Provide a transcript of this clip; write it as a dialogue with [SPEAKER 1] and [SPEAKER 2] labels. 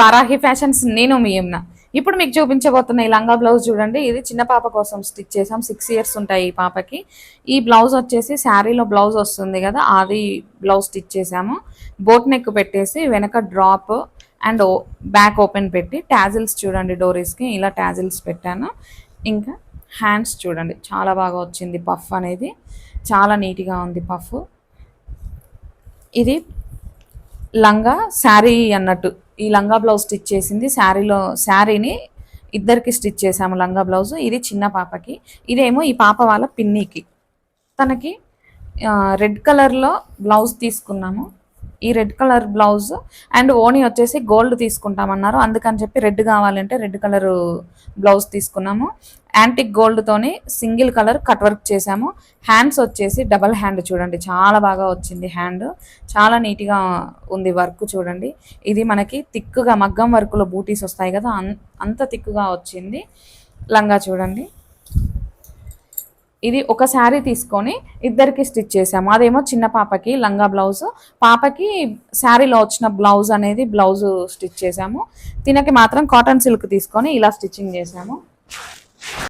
[SPEAKER 1] Varahi fashions, నేను మీ యమున. ఇప్పుడు మీకు చూపించబోతున్న ఈ లంగా బ్లౌజ్ చూడండి. ఇది చిన్న పాప కోసం స్టిచ్ చేసాం. 6 ఇయర్స్ ఉంటాయి ఈ పాపకి. ఈ బ్లౌజ్ వచ్చేసి శారీలో బ్లౌజ్ వస్తుంది కదా, అది బ్లౌజ్ స్టిచ్ చేసాము. బోట్ నెక్ పెట్టేసి వెనక డ్రాప్ అండ్ బ్యాక్ ఓపెన్ పెట్టి టాజిల్స్ చూడండి, డోరీస్కి ఇలా టాజిల్స్ పెట్టాను. ఇంకా హ్యాండ్స్ చూడండి, చాలా బాగా వచ్చింది. పఫ్ అనేది చాలా నీట్గా ఉంది పఫ్. ఇది లంగా శారీ అన్నట్టు ఈ లంగా బ్లౌజ్ స్టిచ్ చేసింది. శారీని ఇద్దరికి స్టిచ్ చేసాము లంగా బ్లౌజ్. ఇది చిన్న పాపకి, ఇదేమో ఈ పాప వాళ్ళ పిన్నికి. తనకి రెడ్ కలర్లో బ్లౌజ్ తీసుకున్నాము. ఈ రెడ్ కలర్ బ్లౌజ్ అండ్ ఓణి వచ్చేసి గోల్డ్ తీసుకుంటామన్నారు, అందుకని చెప్పి రెడ్ కావాలంటే రెడ్ కలర్ బ్లౌజ్ తీసుకున్నాము. యాంటిక్ గోల్డ్తోని సింగిల్ కలర్ కట్ వర్క్ చేసాము. హ్యాండ్స్ వచ్చేసి డబల్ హ్యాండ్ చూడండి, చాలా బాగా వచ్చింది హ్యాండ్, చాలా నీట్గా ఉంది వర్క్ చూడండి. ఇది మనకి తిక్కుగా మగ్గం వర్క్లో బూటీస్ వస్తాయి కదా, అంత తిక్కుగా వచ్చింది లంగా చూడండి. ఇది ఒక శారీ తీసుకొని ఇద్దరికి స్టిచ్ చేసాము. అదేమో చిన్న పాపకి లంగా బ్లౌజ్, పాపకి శారీలో వచ్చిన బ్లౌజ్ అనేది బ్లౌజ్ స్టిచ్ చేసాము. తినకి మాత్రం కాటన్ సిల్క్ తీసుకొని ఇలా స్టిచ్చింగ్ చేసాము.